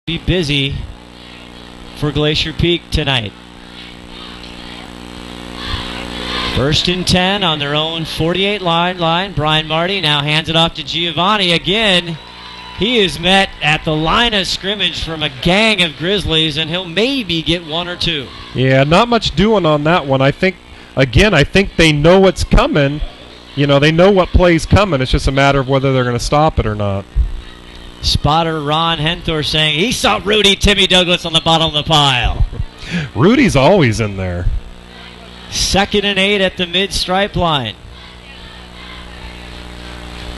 Be busy for Glacier Peak tonight. 1st and 10 on their own 48 line. Brian Marty now hands it off to Giovanni again. He is met at the line of scrimmage from a gang of Grizzlies, and he'll maybe get one or two. Yeah, not much doing on that one. I think they know what's coming. You know, they know what play's coming. It's just a matter of whether they're going to stop it or not. Spotter Ron Henthor saying he saw Rudy Timmy Douglas on the bottom of the pile. Rudy's always in there. 2nd and 8 at the mid-stripe line.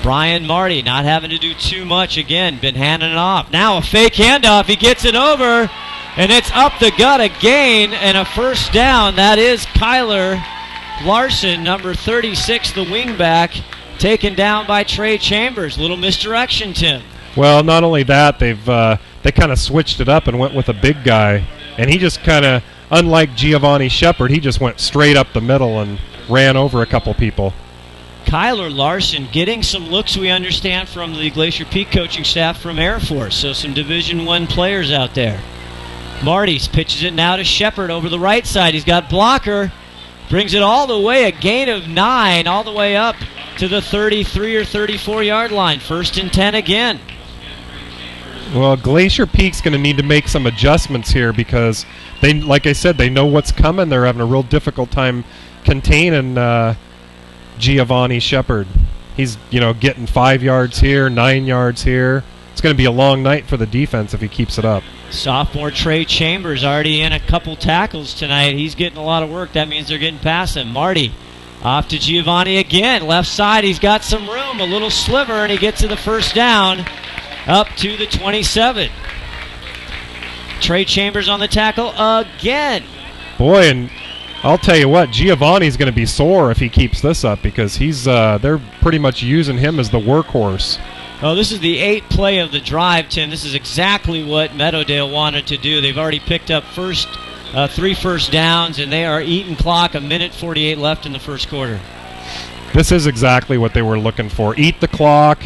Brian Marty not having to do too much again. Been handing it off. Now a fake handoff. He gets it over, and it's up the gut, a gain, and a first down. That is Kyler Larson, number 36, the wingback, taken down by Trey Chambers. Little misdirection, Tim. Well, not only that, they kind of switched it up and went with a big guy, and he just kind of, unlike Giovanni Shepard, he just went straight up the middle and ran over a couple people. Kyler Larson getting some looks, we understand, from the Glacier Peak coaching staff from Air Force, so some Division I players out there. Marty's pitches it now to Shepard over the right side. He's got blocker, brings it all the way, a gain of 9, all the way up to the 33 or 34-yard line. 1st and 10 again. Well, Glacier Peak's going to need to make some adjustments here because they, like I said, they know what's coming. They're having a real difficult time containing Giovanni Shepard. He's, getting 5 yards here, 9 yards here. It's going to be a long night for the defense if he keeps it up. Sophomore Trey Chambers already in a couple tackles tonight. He's getting a lot of work. That means they're getting past him. Marty off to Giovanni again. Left side, he's got some room, a little sliver, and he gets to the first down. Up to the 27. Trey Chambers on the tackle again. Boy, and I'll tell you what, Giovanni's going to be sore if he keeps this up because they're pretty much using him as the workhorse. Oh, this is the 8th play of the drive, Tim. This is exactly what Meadowdale wanted to do. They've already picked up 3 first downs, and they are eating clock. 1:48 left in the first quarter. This is exactly what they were looking for. Eat the clock.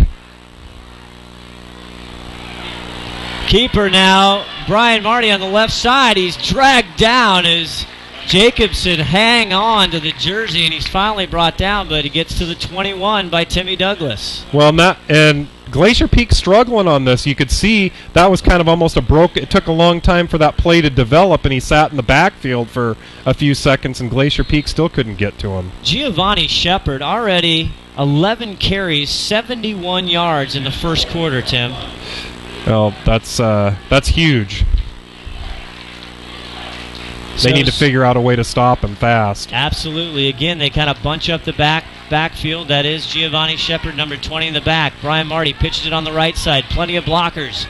Keeper now, Brian Marty on the left side. He's dragged down as Jacobson hang on to the jersey, and he's finally brought down, but he gets to the 21 by Timmy Douglas. Well, and Glacier Peak struggling on this. You could see that was kind of almost it took a long time for that play to develop, and he sat in the backfield for a few seconds, and Glacier Peak still couldn't get to him. Giovanni Shepard already 11 carries, 71 yards in the first quarter, Tim. Well, that's huge. They need to figure out a way to stop him fast. Absolutely. Again, they kind of bunch up the backfield. That is Giovanni Shepard, number 20 in the back. Brian Marty pitched it on the right side. Plenty of blockers.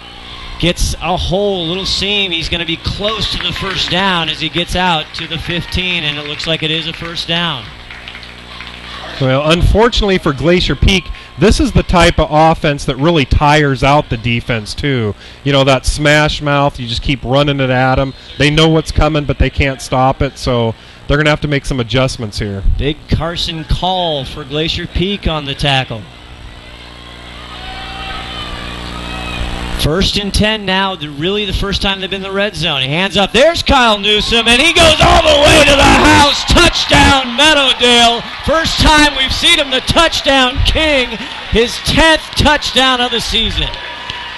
Gets a hole, little seam. He's going to be close to the first down as he gets out to the 15, and it looks like it is a first down. Well, unfortunately for Glacier Peak, this is the type of offense that really tires out the defense, too. That smash mouth, you just keep running it at them. They know what's coming, but they can't stop it, so they're going to have to make some adjustments here. Big Carson Call for Glacier Peak on the tackle. 1st and 10 now, really the first time they've been in the red zone. He hands up. There's Kyle Newsom, and he goes all the way to the house. Touchdown, Meadowdale. First time we've seen him the touchdown king. His 10th touchdown of the season.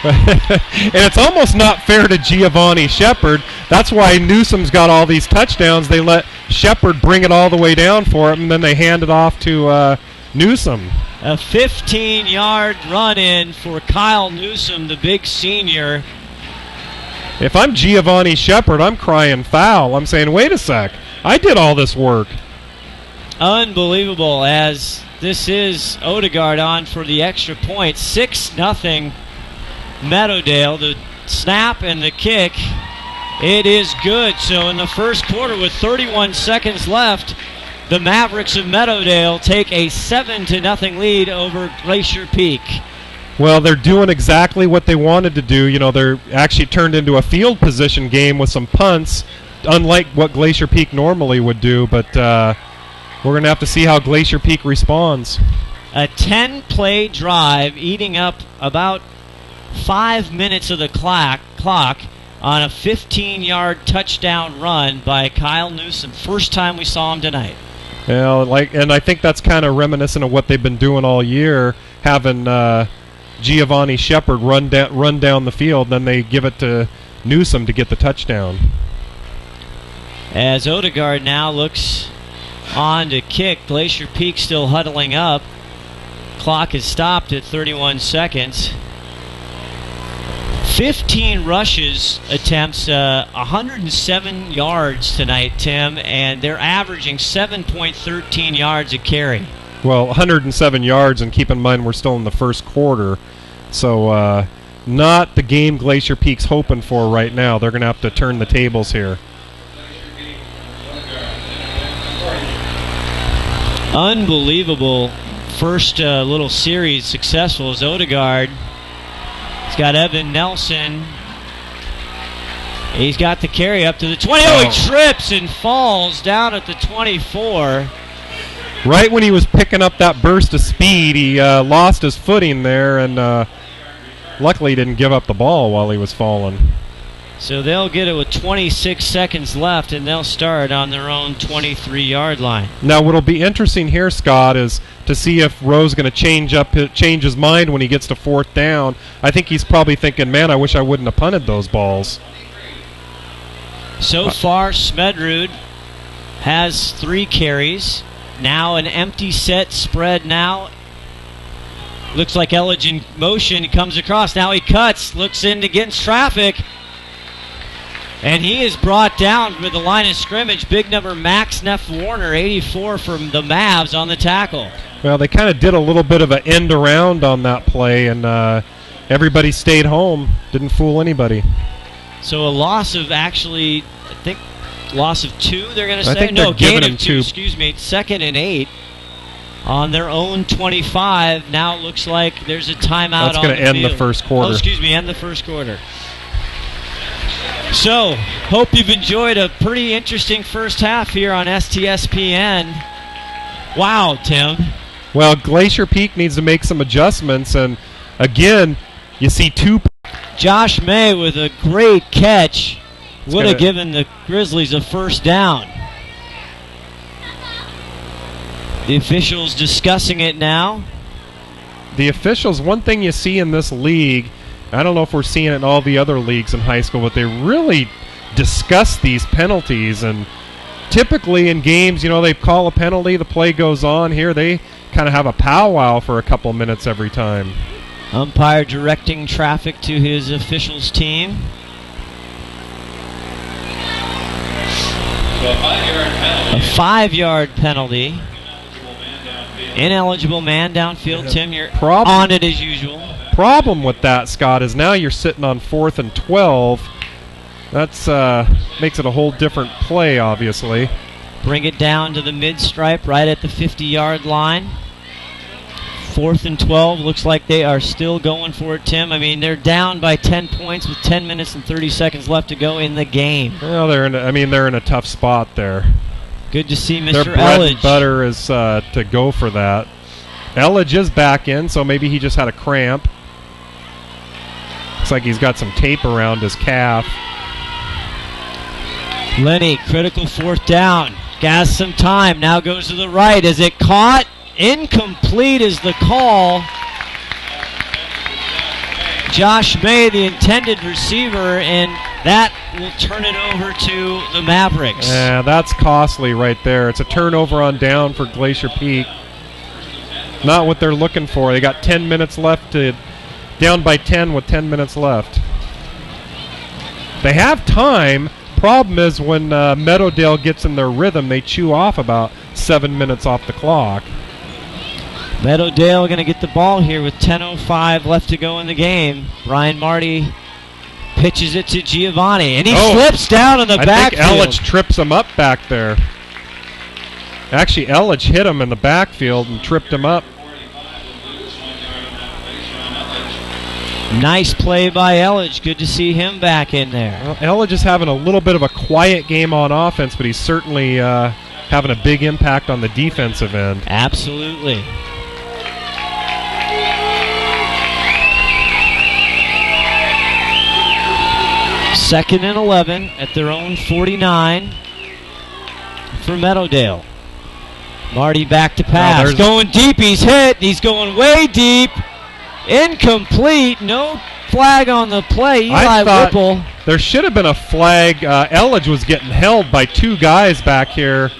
And it's almost not fair to Giovanni Shepard. That's why Newsom's got all these touchdowns. They let Shepard bring it all the way down for him, and then they hand it off to Newsom. A 15-yard run-in for Kyle Newsom, the big senior. If I'm Giovanni Shepard, I'm crying foul. I'm saying, wait a sec. I did all this work. Unbelievable, as this is Odegaard on for the extra point. 6-0 Meadowdale. The snap and the kick, it is good. So in the first quarter with 31 seconds left, the Mavericks of Meadowdale take a 7-0 lead over Glacier Peak. Well, they're doing exactly what they wanted to do. They're actually turned into a field position game with some punts, unlike what Glacier Peak normally would do. But we're going to have to see how Glacier Peak responds. A 10-play drive eating up about 5 minutes of the clock on a 15-yard touchdown run by Kyle Newsom. First time we saw him tonight. Well, and I think that's kind of reminiscent of what they've been doing all year, having Giovanni Shepard run down the field, then they give it to Newsom to get the touchdown. As Odegaard now looks on to kick, Glacier Peak still huddling up. Clock is stopped at 31 seconds. 15 rushes attempts, 107 yards tonight, Tim, and they're averaging 7.13 yards a carry. Well, 107 yards, and keep in mind we're still in the first quarter, so not the game Glacier Peak's hoping for right now. They're going to have to turn the tables here. Unbelievable first little series successful as Odegaard. He's got Evan Nelson. He's got the carry up to the 20. Oh, he trips and falls down at the 24. Right when he was picking up that burst of speed, he lost his footing there, and luckily he didn't give up the ball while he was falling. So they'll get it with 26 seconds left, and they'll start on their own 23-yard line. Now, what'll be interesting here, Scott, is to see if Rowe's going to change his mind when he gets to fourth down. I think he's probably thinking, man, I wish I wouldn't have punted those balls. So far, Smedrud has 3 carries. Now an empty set spread now. Looks like Elledge in motion. He comes across. Now he cuts. Looks in against traffic. And he is brought down with the line of scrimmage. Big number Max Neff Warner, 84 from the Mavs on the tackle. Well, they kind of did a little bit of an end around on that play, and everybody stayed home. Didn't fool anybody. So a loss of actually, I think, loss of 2, they're going to say? I think no, gain of 2, 2. Excuse me. 2nd and 8 on their own 25. Now it looks like there's a timeout on the field. That's going to end the first quarter. Oh, excuse me, end the first quarter. So, hope you've enjoyed a pretty interesting first half here on STSPN. Wow, Tim. Well, Glacier Peak needs to make some adjustments, and again, you see 2. Josh May with a great catch would have given the Grizzlies a first down. The officials discussing it now. The officials, one thing you see in this league, I don't know if we're seeing it in all the other leagues in high school, but they really discuss these penalties. And typically in games, they call a penalty, the play goes on. Here they kind of have a powwow for a couple minutes every time. Umpire directing traffic to his officials team. So a 5-yard penalty. Ineligible man downfield. Tim, you're on it as usual. Problem with that, Scott, is now you're sitting on 4th and 12. That's makes it a whole different play, obviously. Bring it down to the mid-stripe right at the 50-yard line. 4th and 12. Looks like they are still going for it, Tim. I mean, they're down by 10 points with 10 minutes and 30 seconds left to go in the game. Well, they're in a tough spot there. Good to see Mr. Their bread Elledge. and butter is to go for that. Elledge is back in, so maybe he just had a cramp. Looks like he's got some tape around his calf. Lenny, critical 4th down. Gas some time. Now goes to the right. Is it caught? Incomplete is the call. Josh May, the intended receiver, and that will turn it over to the Mavericks. Yeah, that's costly right there. It's a turnover on down for Glacier Peak. Not what they're looking for. They got 10 minutes left down by 10 with 10 minutes left. They have time. Problem is when Meadowdale gets in their rhythm, they chew off about 7 minutes off the clock. Meadowdale going to get the ball here with 10:05 left to go in the game. Brian Marty pitches it to Giovanni, and he slips down in the backfield. I think Elledge trips him up back there. Actually, Elledge hit him in the backfield and tripped him up. Nice play by Elledge. Good to see him back in there. Well, Elledge is having a little bit of a quiet game on offense, but he's certainly having a big impact on the defensive end. Absolutely. 2nd and 11 at their own 49 for Meadowdale. Marty back to pass. Going deep. He's hit. He's going way deep. Incomplete. No flag on the play. Eli Whipple. There should have been a flag. Elledge was getting held by 2 guys back here.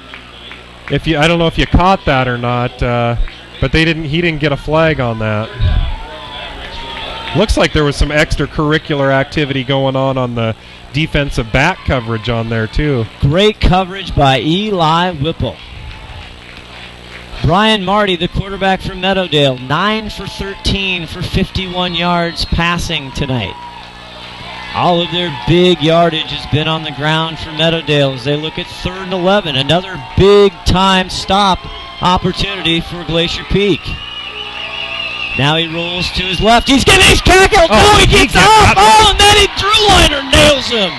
I don't know if you caught that or not, but he didn't get a flag on that. Looks like there was some extracurricular activity going on the defensive back coverage on there too. Great coverage by Eli Whipple. Brian Marty, the quarterback from Meadowdale, 9 for 13 for 51 yards passing tonight. All of their big yardage has been on the ground for Meadowdale as they look at 3rd and 11. Another big-time stop opportunity for Glacier Peak. Now he rolls to his left. He's tackled. He gets off. And then Drewliner nails him.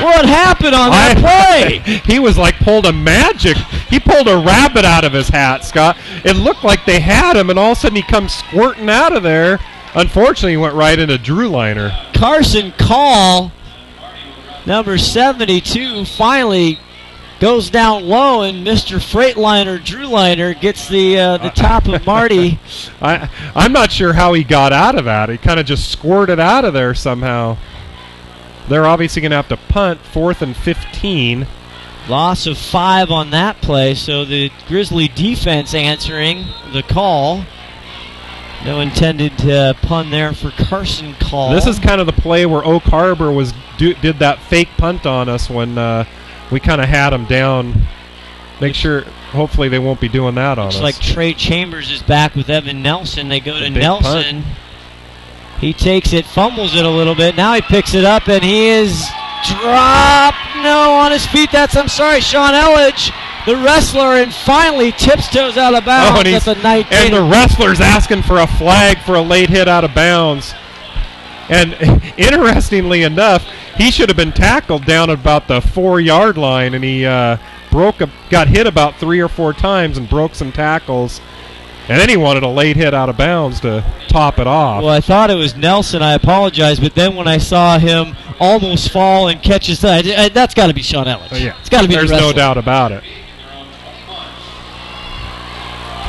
What happened on that play? He was like pulled a magic. He pulled a rabbit out of his hat, Scott. It looked like they had him, and all of a sudden he comes squirting out of there. Unfortunately, he went right into Drewliner. Carson Call, number 72, finally goes down low, and Mr. Freightliner Drewliner gets the top of Marty. I'm not sure how he got out of that. He kind of just squirted out of there somehow. They're obviously going to have to punt 4th and 15. Loss of 5 on that play, so the Grizzly defense answering the call. No intended pun there for Carson Call. This is kind of the play where Oak Harbor did that fake punt on us when we kind of had them down. Hopefully they won't be doing that on us. Looks like Trey Chambers is back with Evan Nelson. They go to Nelson. Punt. He takes it, fumbles it a little bit. Now he picks it up, and he is dropped. No, on his feet. Sean Elledge, the wrestler, and finally tiptoes out of bounds at the 19. And the wrestler's asking for a flag for a late hit out of bounds. And interestingly enough, he should have been tackled down about the 4-yard line, and he got hit about 3 or 4 times and broke some tackles. And then he wanted a late hit out of bounds to top it off. Well, I thought it was Nelson. I apologize. But then when I saw him almost fall and catch his side, that's got to be Sean Elledge. Yeah. It's got to be There's no doubt about it.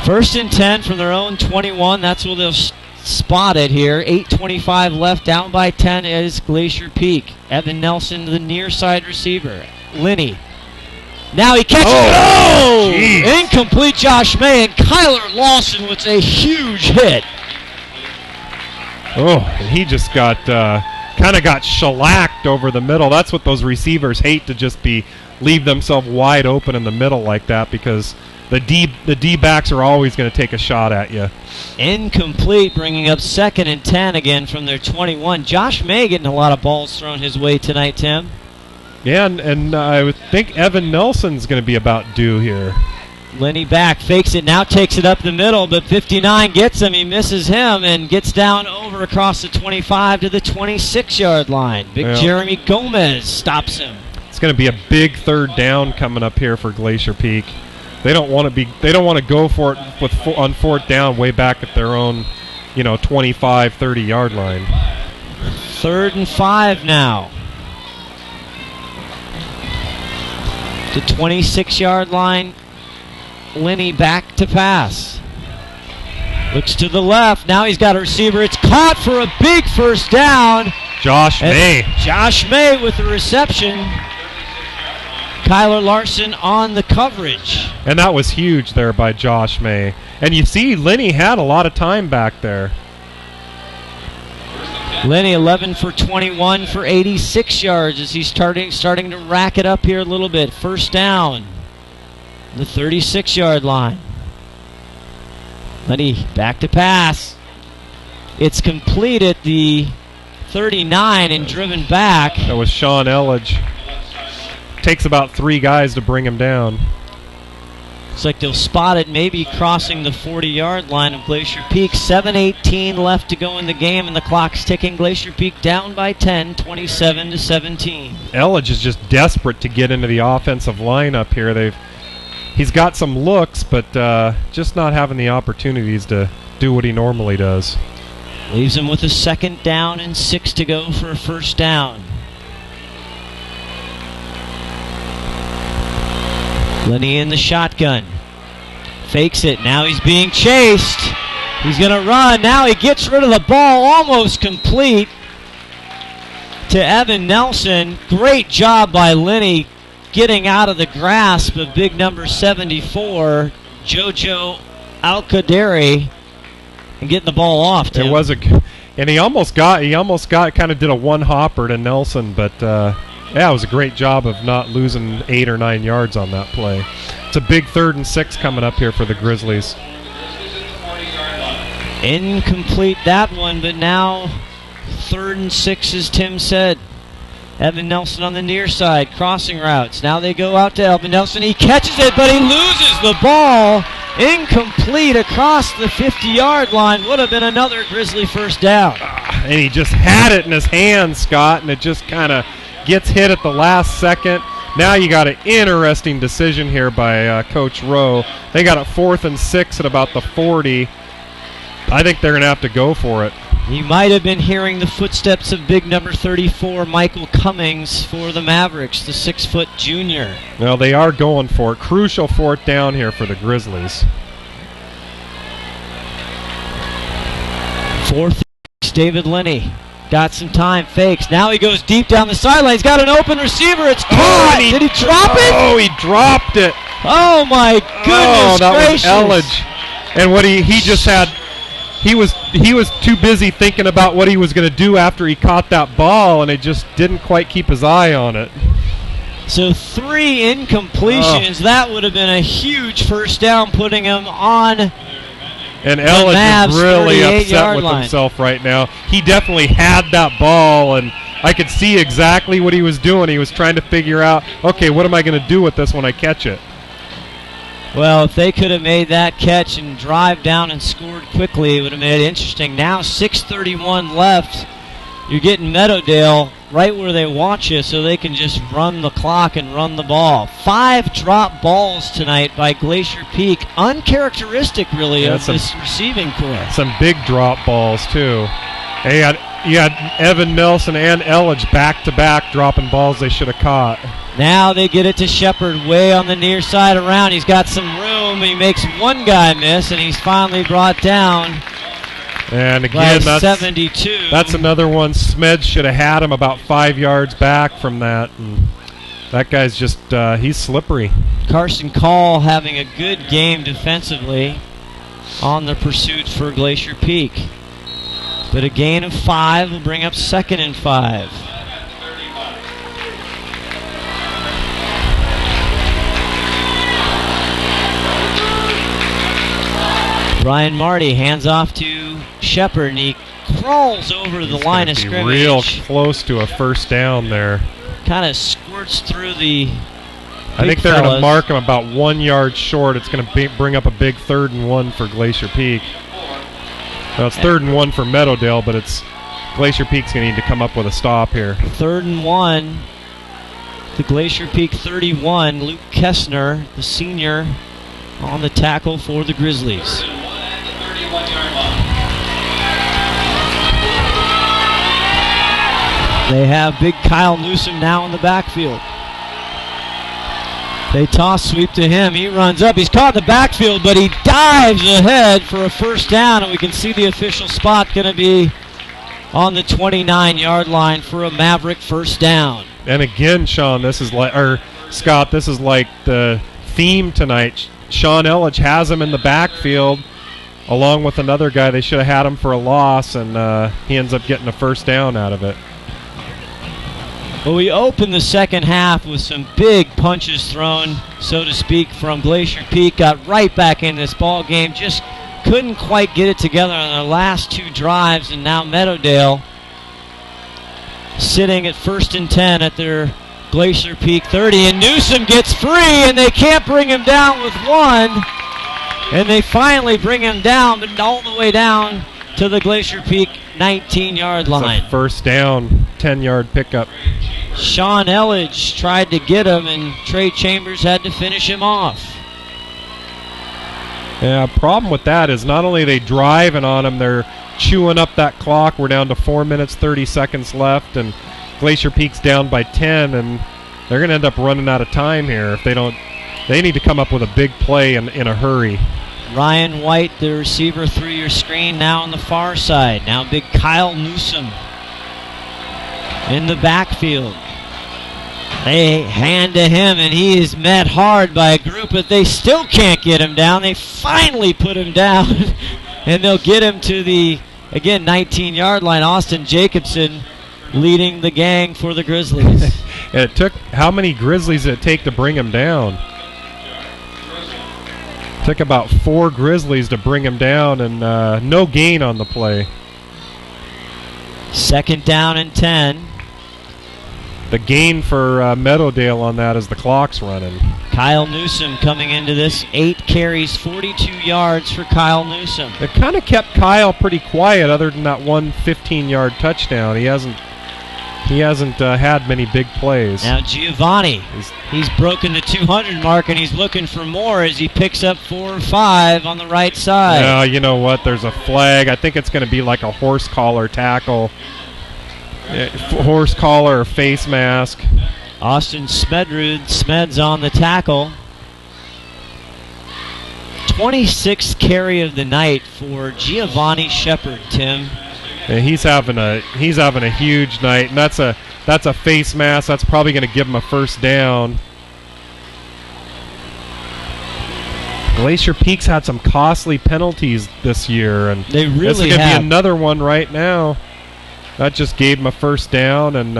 1st and 10 from their own 21. That's where they'll spot it here. 8:25 left. Down by 10 is Glacier Peak. Evan Nelson, the near side receiver. Linney. Now he catches it. Incomplete. Josh May, and Kyler Lawson with a huge hit. And he just got shellacked over the middle. That's what those receivers hate, to just leave themselves wide open in the middle like that, because the D-backs are always going to take a shot at you. Incomplete, bringing up 2nd and 10 again from their 21. Josh May getting a lot of balls thrown his way tonight, Tim. Yeah, and I would think Evan Nelson's going to be about due here. Lenny back, fakes it, now takes it up the middle, but 59 gets him. He misses him and gets down over across the 25 to the 26-yard line. Jeremy Gomez stops him. It's going to be a big 3rd down coming up here for Glacier Peak. They don't want to go for it on 4th down way back at their own, 25, 30-yard line. 3rd and 5 now. The 26-yard line. Linney back to pass. Looks to the left. Now he's got a receiver. It's caught for a big 1st down. Josh May. Josh May with the reception. Kyler Larson on the coverage. And that was huge there by Josh May. And you see, Linney had a lot of time back there. Linney 11 for 21 for 86 yards as he's starting to rack it up here a little bit. 1st down. The 36-yard line. Linney back to pass. It's complete at the 39 and driven back. That was Sean Elledge. Takes about 3 guys to bring him down. Looks like they'll spot it maybe crossing the 40-yard line of Glacier Peak. 7:18 left to go in the game, and the clock's ticking. Glacier Peak down by 10, 27-17. Elledge is just desperate to get into the offensive lineup here. He's got some looks, but just not having the opportunities to do what he normally does. Leaves him with a 2nd down and 6 to go for a first down. Lenny in the shotgun. Fakes it. Now he's being chased. He's going to run. Now he gets rid of the ball, almost complete to Evan Nelson. Great job by Lenny getting out of the grasp of big number 74, Jojo Alcaderi, and getting the ball off. Tim. It was and he almost got kind of did a one-hopper to Nelson, but yeah, it was a great job of not losing 8 or 9 yards on that play. It's a big 3rd and 6 coming up here for the Grizzlies. Incomplete that one, but now 3rd and 6, as Tim said. Evan Nelson on the near side, crossing routes. Now they go out to Evan Nelson. He catches it, but he loses the ball. Incomplete across the 50-yard line. Would have been another Grizzly first down. And he just had it in his hands, Scott, and it just kind of gets hit at the last second. Now you got an interesting decision here by Coach Rowe. They got it 4th and 6 at about the 40. I think they're going to have to go for it. You might have been hearing the footsteps of big number 34, Michael Cummings, for the Mavericks, the 6-foot junior. Well, they are going for it. Crucial 4th down here for the Grizzlies. 4th, David Lenny. Got some time, fakes. Now he goes deep down the sideline. He's got an open receiver. It's caught. Did he drop it? Oh, he dropped it. Oh, my goodness gracious. That was Elledge. And what he just had, he was too busy thinking about what he was going to do after he caught that ball, and it just didn't quite keep his eye on it. So 3 incompletions. That would have been a huge first down, putting him on. And Elledge is really upset with himself right now. He definitely had that ball, and I could see exactly what he was doing. He was trying to figure out, okay, what am I going to do with this when I catch it? Well, if they could have made that catch and drive down and scored quickly, it would have made it interesting. Now 6:31 left. You're getting Meadowdale right where they want you so they can just run the clock and run the ball. 5 drop balls tonight by Glacier Peak. Uncharacteristic, really, of this receiving corps. Some big drop balls, too. You had Evan Nelson and Elledge back-to-back dropping balls they should have caught. Now they get it to Shepard way on the near side around. He's got some room. He makes one guy miss, and he's finally brought down. And again, that's 72. That's another one. Smeds should have had him about 5 yards back from that. And that guy's just, he's slippery. Carson Call having a good game defensively on the pursuit for Glacier Peak. But a gain of 5 will bring up 2nd and 5. Brian Marty hands off to Shepard, and he crawls over the line of scrimmage. Real close to a first down there. Kind of squirts through the I think they're going to mark him about 1 yard short. It's going to bring up a big 3rd and 1 for Glacier Peak. Well, it's 3rd and 1 for Meadowdale, but it's Glacier Peak's going to need to come up with a stop here. 3rd and 1. The Glacier Peak 31. Luke Kessner, the senior, on the tackle for the Grizzlies. They have big Kyle Newsom now in the backfield. They toss sweep to him. He runs up. He's caught in the backfield, but he dives ahead for a first down, and we can see the official spot going to be on the 29-yard line for a Maverick first down. And again, Sean, this is like, or Scott, this is like the theme tonight. Sean Elledge has him in the backfield along with another guy. They should have had him for a loss, and he ends up getting a first down out of it. Well, we opened the second half with some big punches thrown, so to speak, from Glacier Peak. Got right back in this ball game. Just couldn't quite get it together on their last 2 drives, and now Meadowdale sitting at 1st and 10 at their Glacier Peak 30, and Newsom gets free, and they can't bring him down with 1, and they finally bring him down, but all the way down to the Glacier Peak 19-yard line. It's a first down, 10-yard pickup. Sean Elledge tried to get him, and Trey Chambers had to finish him off. Yeah, problem with that is not only are they driving on him, they're chewing up that clock. We're down to 4 minutes, 30 seconds left, and Glacier Peak's down by 10, and they're going to end up running out of time here if they don't. They need to come up with a big play in a hurry. Ryan White, the receiver, through your screen, now on the far side. Now big Kyle Newsom in the backfield. They hand to him, and he is met hard by a group, but they still can't get him down. They finally put him down, and they'll get him to the, again, 19-yard line. Austin Jacobson leading the gang for the Grizzlies. And it took, how many Grizzlies did it take to bring him down? It took about 4 Grizzlies to bring him down, and no gain on the play. 2nd down and 10. The gain for Meadowdale on that is the clock's running. Kyle Newsom coming into this, 8 carries, 42 yards for Kyle Newsom. It kind of kept Kyle pretty quiet other than that one 15-yard touchdown. He hasn't had many big plays. Now Giovanni, he's broken the 200 mark, and he's looking for more as he picks up 4 or 5 on the right side. Yeah, you know what? There's a flag. I think it's going to be like a horse collar tackle. Horse collar or face mask. Austin Smeds on the tackle. 26th carry of the night for Giovanni Shepard, Tim. Yeah, he's having a huge night, and that's a face mask. That's probably going to give him a first down. Glacier Peak's had some costly penalties this year, and they really it's going to have. be another one right now. That just gave him a first down, and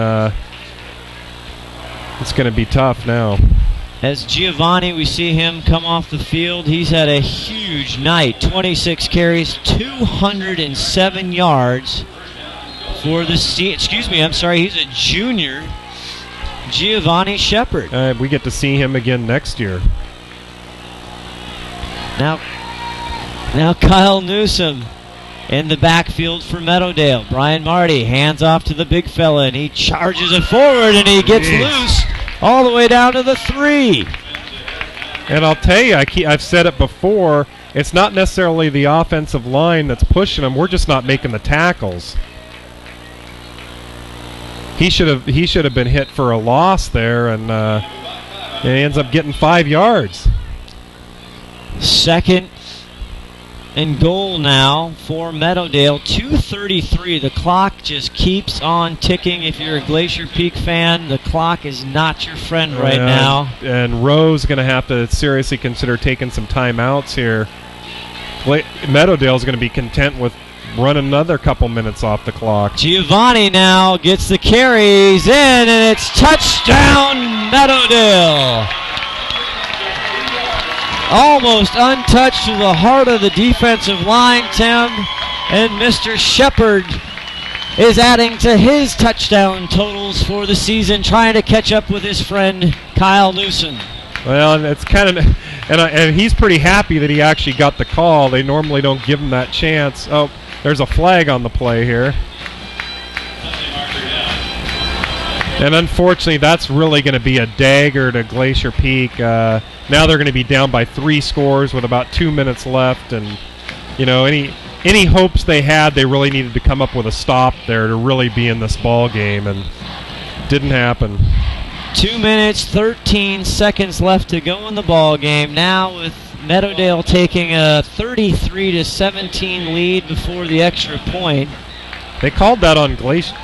it's going to be tough now. As Giovanni, we see him come off the field. He's had a huge night. 26 carries, 207 yards for the he's a junior, Giovanni Shepard. We get to see him again next year. Now Kyle Newsom in the backfield for Meadowdale. Brian Marty hands off to the big fella, and he charges it forward, and he gets loose all the way down to the 3. And I'll tell you, I've said it before, it's not necessarily the offensive line that's pushing him. We're just not making the tackles. He should have been hit for a loss there, and he ends up getting 5 yards. 2nd and goal now for Meadowdale. 2:33. The clock just keeps on ticking. If you're a Glacier Peak fan, the clock is not your friend right now. And Rowe's going to have to seriously consider taking some timeouts here. Meadowdale's going to be content with running another couple minutes off the clock. Giovanni now gets the carries in, and it's touchdown Meadowdale. Almost untouched to the heart of the defensive line, Tim. And Mr. Shepard is adding to his touchdown totals for the season, trying to catch up with his friend Kyle Newsom. Well, it's kind of, and he's pretty happy that he actually got the call. They normally don't give him that chance. Oh, there's a flag on the play here. And unfortunately, that's really going to be a dagger to Glacier Peak. Now they're going to be down by 3 scores with about 2 minutes left, and any hopes they had, they really needed to come up with a stop there to really be in this ball game, and it didn't happen. 2 minutes, 13 seconds left to go in the ball game. Now with Meadowdale taking a 33-17 lead before the extra point. They called that on Glacier.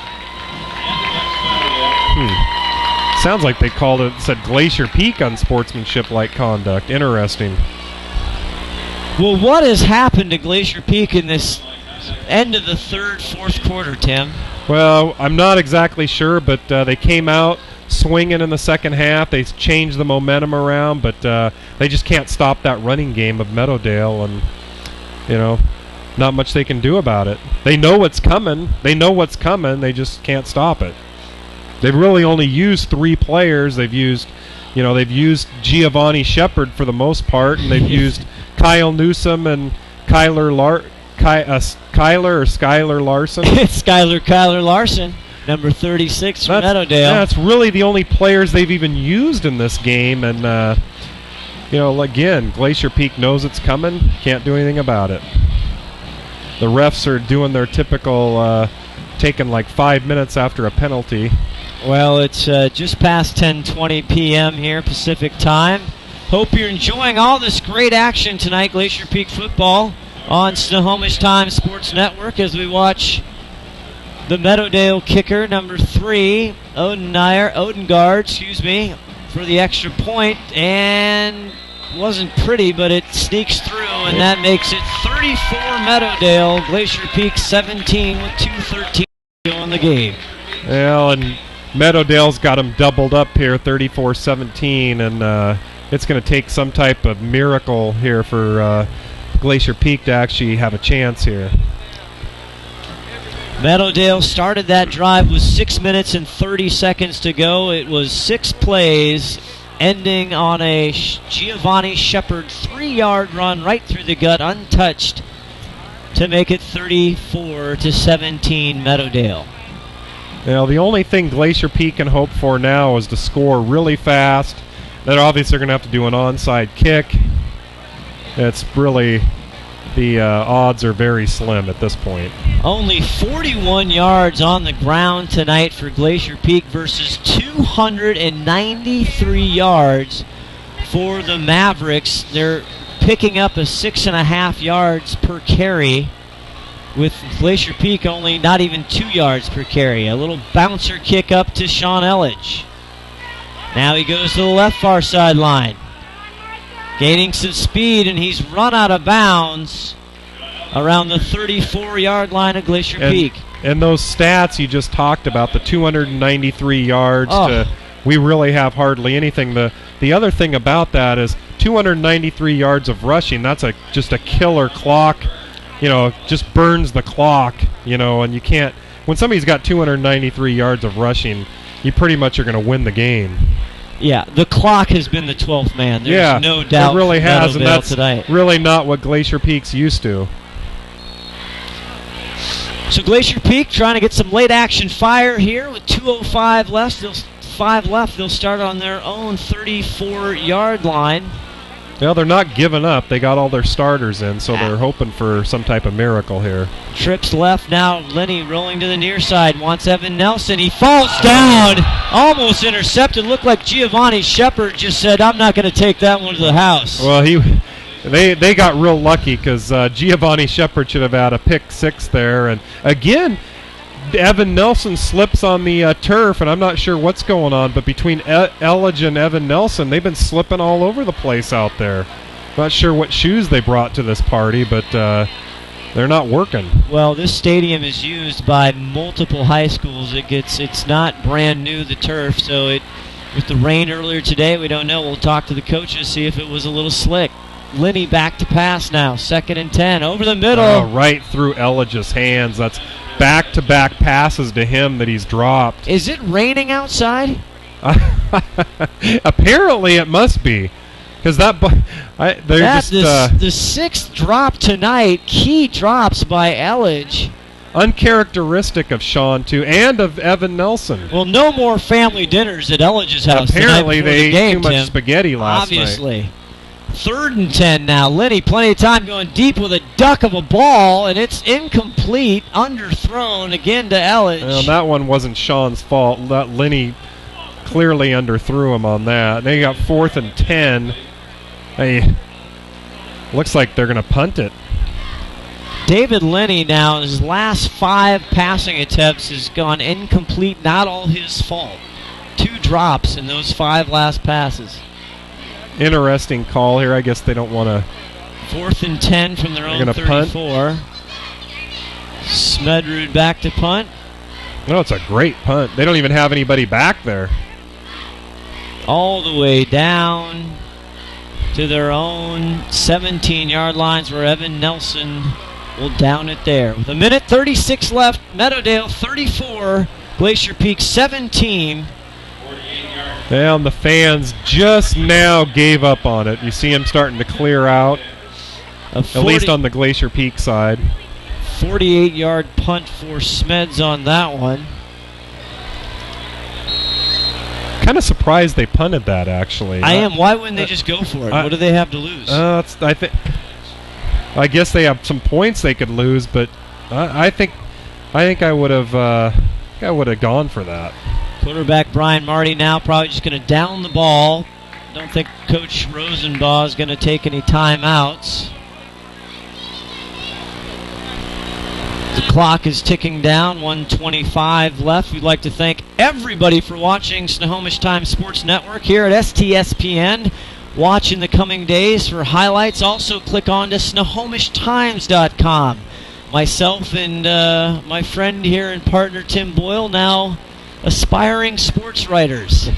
Sounds like they called it, said Glacier Peak unsportsmanship-like conduct. Interesting. Well, what has happened to Glacier Peak in this end of the third, fourth quarter, Tim? Well, I'm not exactly sure, but they came out swinging in the second half. They changed the momentum around, but they just can't stop that running game of Meadowdale, and, not much they can do about it. They know what's coming. They just can't stop it. They've really only used 3 players. They've used Giovanni Shepard for the most part, and they've used Kyle Newsom and Skylar Larson. It's Skylar Larson, number 36 from Meadowdale. That's really the only players they've even used in this game, and again, Glacier Peak knows it's coming. Can't do anything about it. the refs are doing their typical taking like 5 minutes after a penalty. Well, it's just past 10:20 p.m. here Pacific time. Hope you're enjoying all this great action tonight, Glacier Peak football on Snohomish Times Sports Network, as we watch the Meadowdale kicker, number 3, Odengard, for the extra point, and wasn't pretty, but it sneaks through, and that makes it 34 Meadowdale, Glacier Peak 17 with 2:13 in the game. Well, and Meadowdale's got them doubled up here, 34-17, and it's going to take some type of miracle here for Glacier Peak to actually have a chance here. Meadowdale started that drive with 6 minutes and 30 seconds to go. It was 6 plays, ending on a Giovanni Shepard 3-yard run right through the gut, untouched, to make it 34-17 Meadowdale. Now, the only thing Glacier Peak can hope for now is to score really fast. Then obviously they're going to have to do an onside kick. It's really, the odds are very slim at this point. Only 41 yards on the ground tonight for Glacier Peak versus 293 yards for the Mavericks. They're picking up a 6.5 yards per carry, with Glacier Peak only not even 2 yards per carry. A little bouncer kick up to Sean Elledge. Now he goes to the left far sideline, gaining some speed, and he's run out of bounds around the 34-yard line of Glacier Peak. And those stats you just talked about, the 293 yards, we really have hardly anything. The other thing about that is 293 yards of rushing, that's just a killer clock, just burns the clock, and you can't, when somebody's got 293 yards of rushing, you pretty much are going to win the game. Yeah, the clock has been the 12th man. There's no doubt. It really has, and that's tonight. Really not what Glacier Peak's used to. So Glacier Peak trying to get some late action fire here with 2:05 left. They'll start on their own 34-yard line. Well, they're not giving up. They got all their starters in, so they're hoping for some type of miracle here. Trips left now. Lenny rolling to the near side. Wants Evan Nelson. He falls down. Almost intercepted. Looked like Giovanni Shepard just said, I'm not going to take that one to the house. Well, they got real lucky because Giovanni Shepard should have had a pick 6 there. And again, Evan Nelson slips on the turf, and I'm not sure what's going on, but between Elledge and Evan Nelson, they've been slipping all over the place out there. Not sure what shoes they brought to this party, but they're not working. Well, this stadium is used by multiple high schools. It's not brand new, the turf, so with the rain earlier today, we don't know. We'll talk to the coaches, see if it was a little slick. Lenny back to pass now, 2nd and 10, over the middle. Right through Elledge's hands. That's back-to-back passes to him that he's dropped. Is it raining outside? Apparently it must be, because the 6th drop tonight. Key drops by Elledge. Uncharacteristic of Sean too, and of Evan Nelson. Well, no more family dinners at Elledge's house. Apparently they ate too much Tim. spaghetti last night. Obviously. 3rd and 10 now. Lenny, plenty of time going deep with a duck of a ball, and it's incomplete, underthrown again to Elledge. Well, that one wasn't Sean's fault. Lenny clearly underthrew him on that. They got 4th and 10. Looks like they're going to punt it. David Lenny now, his last 5 passing attempts has gone incomplete. Not all his fault. 2 drops in those 5 last passes. Interesting call here. I guess they don't want to. 4th and 10 from their own 34. Smedrud back to punt. No, it's a great punt. They don't even have anybody back there. All the way down to their own 17-yard lines, where Evan Nelson will down it there. With 1:36 left, Meadowdale 34, Glacier Peak 17. And the fans just now gave up on it. You see them starting to clear out, at least on the Glacier Peak side. 48-yard punt for Smeds on that one. Kind of surprised they punted that, actually. I am. Why wouldn't they just go for it? What do they have to lose? I I guess they have some points they could lose, but I think I would have gone for that. Quarterback Brian Marty now probably just going to down the ball. Don't think Coach Rosenbaugh is going to take any timeouts. The clock is ticking down, 1:25 left. We'd like to thank everybody for watching Snohomish Times Sports Network here at STSPN. Watch in the coming days for highlights. Also click on to SnohomishTimes.com. Myself and my friend here and partner Tim Boyle, now aspiring sports writers.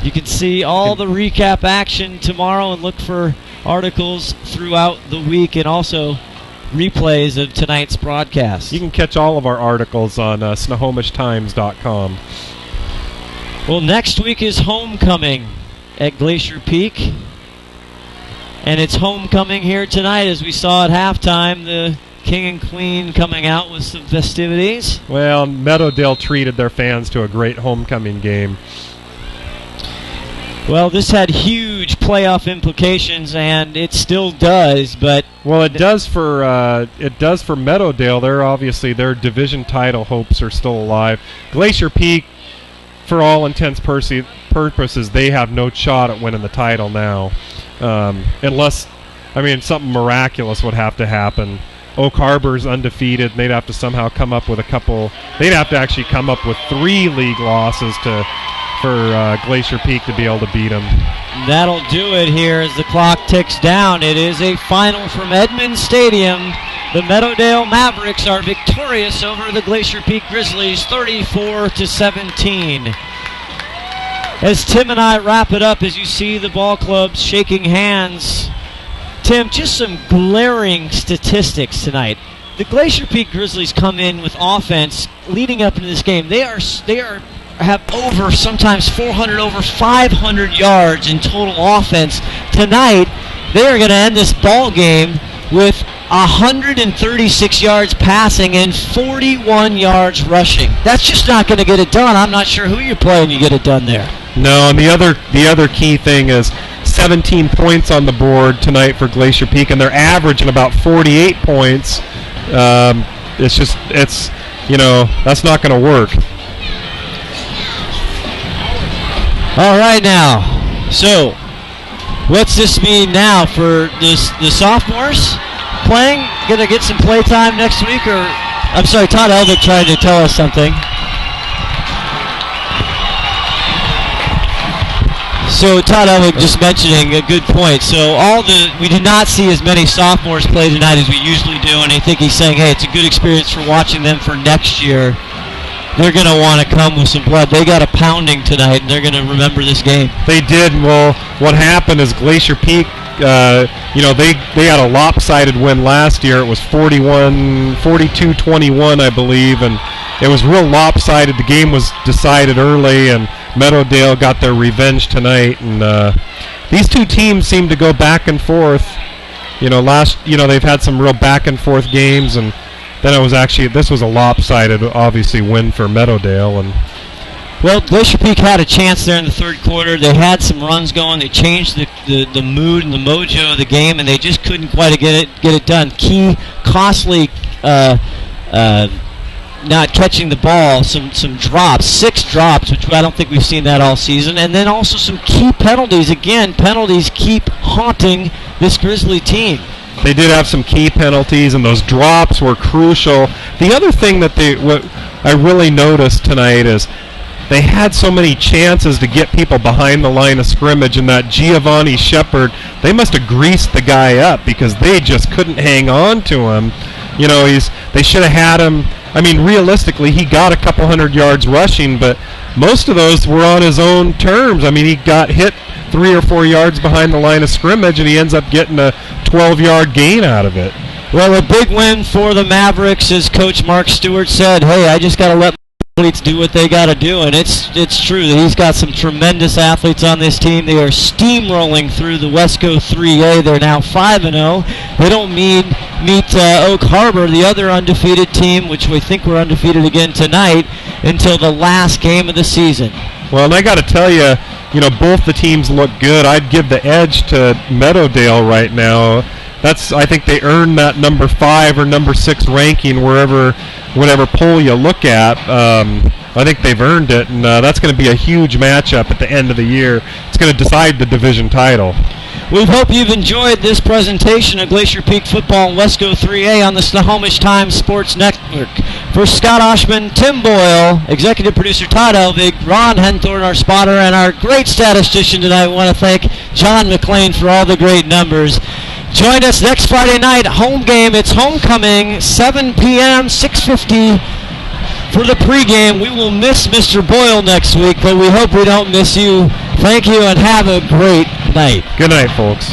You can see all the recap action tomorrow and look for articles throughout the week and also replays of tonight's broadcast. You can catch all of our articles on SnohomishTimes.com. Well, next week is homecoming at Glacier Peak. And it's homecoming here tonight, as we saw at halftime. The King and Queen coming out with some festivities. Well, Meadowdale treated their fans to a great homecoming game. Well, this had huge playoff implications, and it still does. But it does for Meadowdale. Their division title hopes are still alive. Glacier Peak, for all intents purposes, they have no shot at winning the title now, unless something miraculous would have to happen. Oak Harbor's undefeated, and they'd have to somehow come up with they'd have to actually come up with 3 league losses for Glacier Peak to be able to beat them. That'll do it here as the clock ticks down. It is a final from Edmonds Stadium. The Meadowdale Mavericks are victorious over the Glacier Peak Grizzlies, 34-17. As Tim and I wrap it up, as you see the ball clubs shaking hands, Tim, just some glaring statistics tonight. The Glacier Peak Grizzlies come in with offense leading up into this game. They have over sometimes 400, over 500 yards in total offense. Tonight, they are going to end this ball game with 136 yards passing and 41 yards rushing. That's just not going to get it done. I'm not sure who you're playing to get it done there. No, and the other key thing is 17 points on the board tonight for Glacier Peak, and they're averaging about 48 points. That's not going to work. All right, now. So, what's this mean now for the sophomores playing? Going to get some play time next week? Or I'm sorry, Todd Elvick trying to tell us something. So Todd Elvick just mentioning a good point. So we did not see as many sophomores play tonight as we usually do, and I think he's saying, hey, it's a good experience for watching them for next year. They're going to want to come with some blood. They got a pounding tonight, and they're going to remember this game. They did. Well, what happened is Glacier Peak, they had a lopsided win last year. It was 42-21, I believe, and it was real lopsided. The game was decided early, and Meadowdale got their revenge tonight. And these two teams seem to go back and forth. They've had some real back and forth games, and then this was a lopsided, obviously, win for Meadowdale. Well, Glacier Peak had a chance there in the third quarter. They had some runs going. They changed the mood and the mojo of the game, and they just couldn't quite get it done. Costly not catching the ball, some drops, 6 drops, which I don't think we've seen that all season, and then also some key penalties. Again, penalties keep haunting this Grizzly team. They did have some key penalties, and those drops were crucial. The other thing that I really noticed tonight is they had so many chances to get people behind the line of scrimmage, and that Giovanni Shepard, they must have greased the guy up because they just couldn't hang on to him. They should have had him. Realistically, he got a couple hundred yards rushing, but most of those were on his own terms. He got hit 3 or 4 yards behind the line of scrimmage, and he ends up getting a 12-yard gain out of it. Well, a big win for the Mavericks, as Coach Mark Stewart said. Hey, I just got to let athletes do what they got to do, and it's true that he's got some tremendous athletes on this team. They are steamrolling through the Wesco 3A. They're now 5-0. They don't meet Oak Harbor, the other undefeated team, which we think we're undefeated again tonight, until the last game of the season. Well, and I got to tell you, both the teams look good. I'd give the edge to Meadowdale right now. I think they earned that number 5 or number 6 ranking whatever poll you look at. I think they've earned it, and that's going to be a huge matchup at the end of the year. It's going to decide the division title. We hope you've enjoyed this presentation of Glacier Peak Football and Wesco 3A on the Snohomish Times Sports Network. For Scott Oshman, Tim Boyle, Executive Producer Todd Elvig, Ron Henthorne, our spotter, and our great statistician tonight, I want to thank John McLean for all the great numbers. Join us next Friday night, home game. It's homecoming, 7 p.m., 6:50 for the pregame. We will miss Mr. Boyle next week, but we hope we don't miss you. Thank you, and have a great night. Good night, folks.